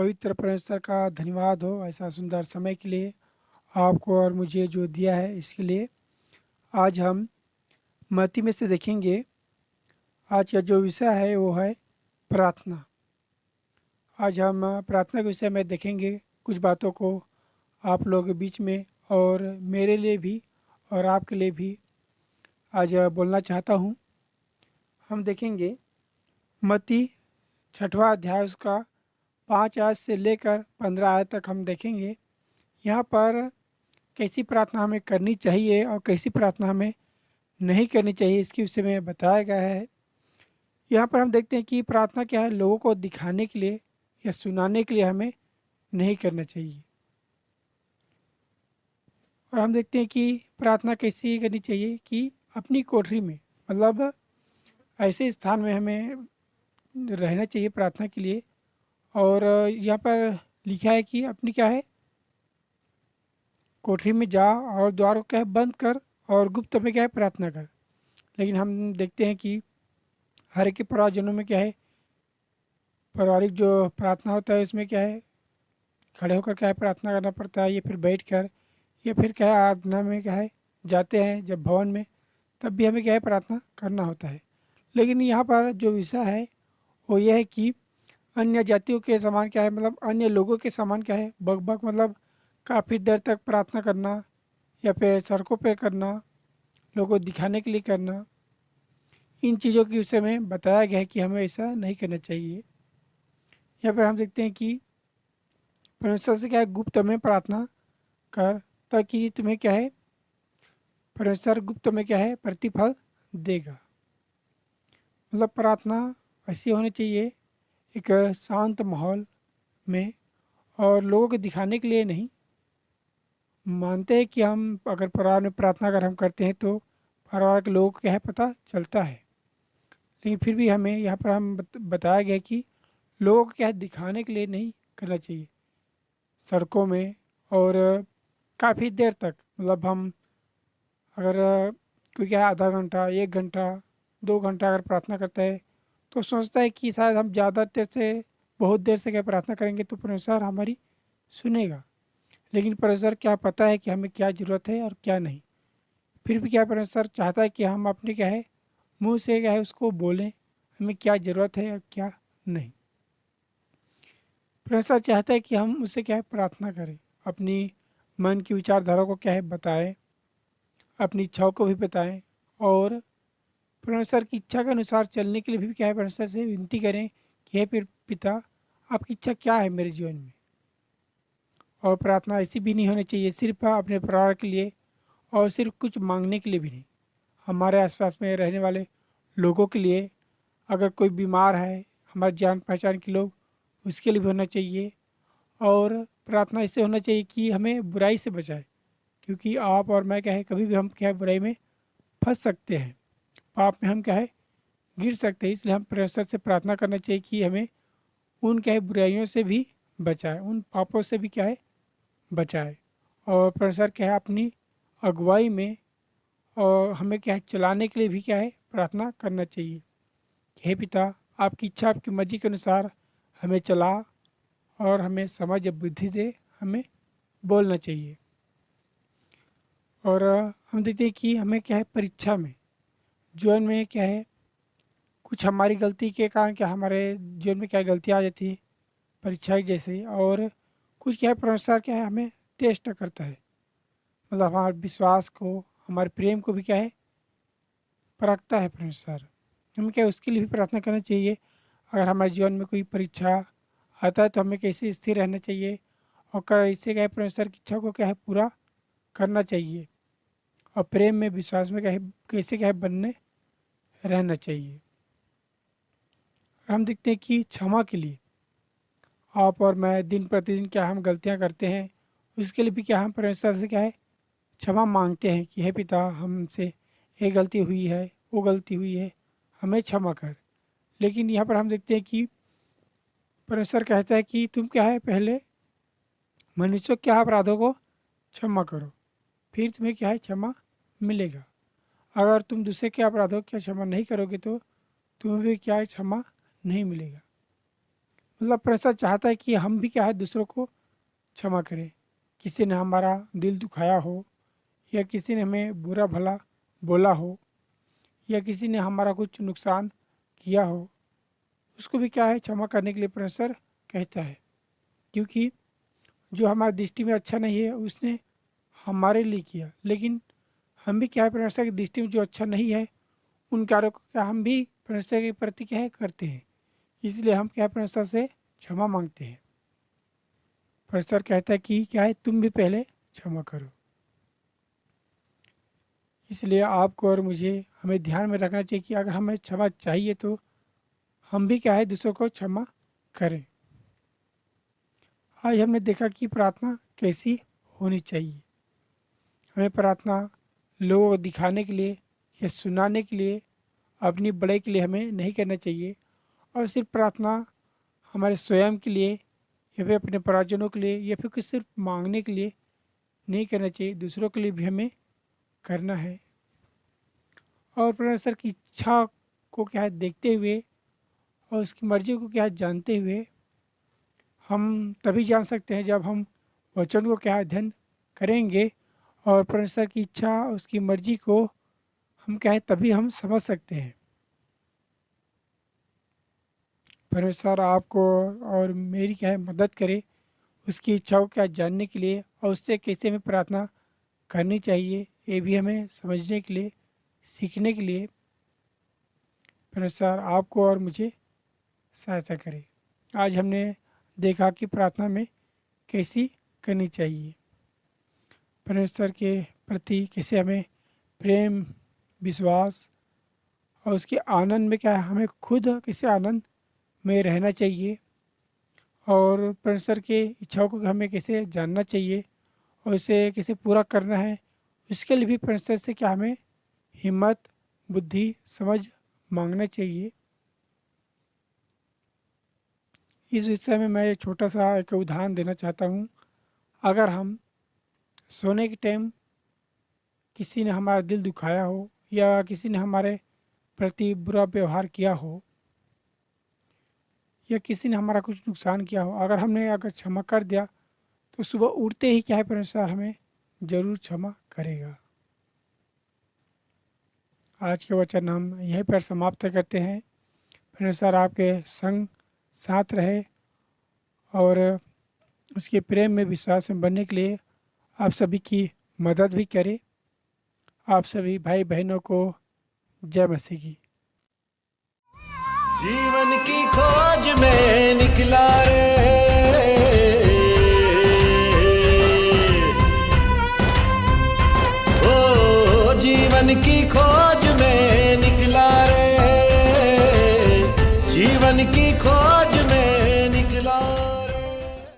पवित्र परमेश्वर का धन्यवाद हो ऐसा सुंदर समय के लिए आपको और मुझे जो दिया है इसके लिए। आज हम मत्ती में से देखेंगे। आज का जो विषय है वो है प्रार्थना। आज हम प्रार्थना के विषय में देखेंगे कुछ बातों को आप लोगों के बीच में और मेरे लिए भी और आपके लिए भी आज बोलना चाहता हूँ। हम देखेंगे मत्ती 6वां अध्याय उसका 5 आयत से लेकर 15 आयत तक हम देखेंगे। यहाँ पर कैसी प्रार्थना हमें करनी चाहिए और कैसी प्रार्थना हमें नहीं करनी चाहिए इसके विषय में बताया गया है। यहाँ पर हम देखते हैं कि प्रार्थना क्या है, लोगों को दिखाने के लिए या सुनाने के लिए हमें नहीं करना चाहिए। और हम देखते हैं कि प्रार्थना कैसी करनी चाहिए कि अपनी कोठरी में, मतलब ऐसे स्थान में हमें रहना चाहिए प्रार्थना के लिए। और यहाँ पर लिखा है कि अपनी क्या है, कोठरी में जा और द्वार को क्या है बंद कर और गुप्त में क्या है प्रार्थना कर। लेकिन हम देखते हैं कि हर एक के परिवारजनों में क्या है, पारिवारिक जो प्रार्थना होता है उसमें क्या है, खड़े होकर क्या है प्रार्थना करना पड़ता है, या फिर बैठ कर, या फिर क्या है आराधना में क्या है जाते हैं जब भवन में, तब भी हमें क्या है प्रार्थना करना होता है। लेकिन यहाँ पर जो विषय है वो ये है कि अन्य जातियों के समान क्या है, मतलब अन्य लोगों के समान क्या है बकबक, मतलब काफ़ी देर तक प्रार्थना करना या फिर सड़कों पे करना, लोगों को दिखाने के लिए करना, इन चीज़ों के विषय में बताया गया है कि हमें ऐसा नहीं करना चाहिए। यहाँ पर हम देखते हैं कि परमेश्वर से क्या है गुप्त में प्रार्थना कर, ताकि तुम्हें क्या है परमेश्वर गुप्त में क्या है प्रतिफल देगा। मतलब प्रार्थना ऐसी होनी चाहिए एक शांत माहौल में, और लोगों को दिखाने के लिए नहीं। मानते हैं कि हम अगर परिवार में प्रार्थना अगर हम करते हैं तो परिवार के लोगों को क्या है पता चलता है, लेकिन फिर भी हमें यहाँ पर हम बताया गया कि लोगों को क्या है दिखाने के लिए नहीं करना चाहिए सड़कों में। और काफ़ी देर तक, मतलब हम अगर कोई क्या है आधा घंटा 1 घंटा 2 घंटा अगर प्रार्थना करता है तो सोचता है कि शायद हम ज़्यादा देर से, बहुत देर से क्या प्रार्थना करेंगे तो परमेश्वर हमारी सुनेगा। लेकिन परमेश्वर क्या पता है कि हमें क्या ज़रूरत है और क्या नहीं। फिर भी क्या परमेश्वर चाहता है कि हम अपने क्या है मुंह से क्या है उसको बोलें, हमें क्या ज़रूरत है और क्या नहीं। परमेश्वर चाहता है कि हम उससे क्या है प्रार्थना करें, अपनी मन की विचारधारा को क्या है बताएं, अपनी इच्छाओं को भी बताएं, और परमेश्वर की इच्छा के अनुसार चलने के लिए भी क्या है परमेश्वर से विनती करें कि हे फिर पिता आपकी इच्छा क्या है मेरे जीवन में। और प्रार्थना ऐसी भी नहीं होनी चाहिए सिर्फ अपने परिवार के लिए और सिर्फ कुछ मांगने के लिए भी नहीं, हमारे आसपास में रहने वाले लोगों के लिए, अगर कोई बीमार है हमारे जान पहचान के लोग, उसके लिए भी होना चाहिए। और प्रार्थना इससे होना चाहिए कि हमें बुराई से बचाए, क्योंकि आप और मैं क्या है कभी भी हम क्या है बुराई में फंस सकते हैं, पाप में हम क्या है गिर सकते हैं। इसलिए हम परमेश्वर से प्रार्थना करना चाहिए कि हमें उन क्या है बुराइयों से भी बचाए, उन पापों से भी क्या है बचाए। और परमेश्वर क्या है अपनी अगुवाई में और हमें क्या है चलाने के लिए भी क्या है प्रार्थना करना चाहिए। हे पिता आपकी इच्छा आपकी मर्जी के अनुसार हमें चला और हमें समझ बुद्धि दे, हमें बोलना चाहिए। और हम देखते हैं कि हमें क्या है परीक्षा में, जीवन में क्या है कुछ हमारी गलती के कारण क्या हमारे जीवन में क्या गलतियाँ आ जाती है परीक्षा की जैसे, और कुछ क्या है परमेश्वर क्या है हमें टेस्ट करता है, मतलब हमारे विश्वास को हमारे प्रेम को भी क्या है परखता है परमेश्वर। हमें क्या है उसके लिए भी प्रार्थना करना चाहिए। अगर हमारे जीवन में कोई परीक्षा आता है तो हमें कैसे स्थिर रहना चाहिए और कैसे क्या है परमेश्वर की इच्छा को क्या है पूरा करना चाहिए, और प्रेम में विश्वास में क्या है कैसे क्या है बनने रहना चाहिए। और हम देखते हैं कि क्षमा के लिए आप और मैं दिन प्रतिदिन क्या हम गलतियां करते हैं, उसके लिए भी क्या हम परमेश्वर से क्या है क्षमा मांगते हैं कि हे पिता हमसे ये गलती हुई है वो गलती हुई है, हमें क्षमा कर। लेकिन यहाँ पर हम देखते हैं कि परमेश्वर कहता है कि तुम क्या है पहले मनुष्यों के अपराधों को क्षमा करो, फिर तुम्हें क्या है क्षमा मिलेगा। अगर तुम दूसरे के अपराधों की क्षमा नहीं करोगे तो तुम्हें भी क्या है क्षमा नहीं मिलेगा। मतलब परमेश्वर चाहता है कि हम भी क्या है दूसरों को क्षमा करें। किसी ने हमारा दिल दुखाया हो, या किसी ने हमें बुरा भला बोला हो, या किसी ने हमारा कुछ नुकसान किया हो, उसको भी क्या है क्षमा करने के लिए परमेश्वर कहता है। क्योंकि जो हमारी दृष्टि में अच्छा नहीं है उसने हमारे लिए किया, लेकिन हम भी क्या है परमेश्वर की दृष्टि में जो अच्छा नहीं है उन कार्यों को क्या हम भी परमेश्वर के प्रति क्या है करते हैं। इसलिए हम क्या है परमेश्वर से क्षमा मांगते हैं। परमेश्वर कहता है कि क्या है तुम भी पहले क्षमा करो। इसलिए आपको और मुझे हमें ध्यान में रखना चाहिए कि अगर हमें क्षमा चाहिए तो हम भी क्या है दूसरों को क्षमा करें। आज हमने देखा कि प्रार्थना कैसी होनी चाहिए। हमें प्रार्थना लोगों को दिखाने के लिए या सुनाने के लिए, अपनी बड़ाई के लिए हमें नहीं करना चाहिए। और सिर्फ प्रार्थना हमारे स्वयं के लिए या फिर अपने परिजनों के लिए या फिर कुछ सिर्फ मांगने के लिए नहीं करना चाहिए, दूसरों के लिए भी हमें करना है। और परमेश्वर की इच्छा को क्या है देखते हुए और उसकी मर्जी को क्या है जानते हुए हम तभी जान सकते हैं जब हम वचन को क्या है अध्ययन करेंगे। और परमेश्वर की इच्छा उसकी मर्जी को हम क्या है तभी हम समझ सकते हैं। परमेश्वर आपको और मेरी क्या है मदद करे उसकी इच्छाओं क्या जानने के लिए, और उससे कैसे हमें प्रार्थना करनी चाहिए ये भी हमें समझने के लिए, सीखने के लिए परमेश्वर आपको और मुझे सहायता करे। आज हमने देखा कि प्रार्थना में कैसी करनी चाहिए, परमेश्वर के प्रति कैसे हमें प्रेम, विश्वास और उसके आनंद में क्या है हमें खुद कैसे आनंद में रहना चाहिए, और परमेश्वर के इच्छाओं को हमें कैसे जानना चाहिए और इसे कैसे पूरा करना है। इसके लिए भी परमेश्वर से क्या हमें हिम्मत, बुद्धि, समझ मांगना चाहिए। इस विषय में मैं एक छोटा सा एक उदाहरण देना चाहता हूँ। अगर हम सोने के टाइम किसी ने हमारा दिल दुखाया हो या किसी ने हमारे प्रति बुरा व्यवहार किया हो या किसी ने हमारा कुछ नुकसान किया हो, अगर क्षमा कर दिया तो सुबह उठते ही क्या है परमेश्वर हमें जरूर क्षमा करेगा। आज के वचन हम यहीं पर समाप्त करते हैं। परमेश्वर आपके संग साथ रहे और उसके प्रेम में, विश्वास में बनने के लिए आप सभी की मदद भी करे। आप सभी भाई बहनों को जय मसीह की। जीवन की खोज में निकला रे, ओ जीवन की खोज में निकला रे, जीवन की खोज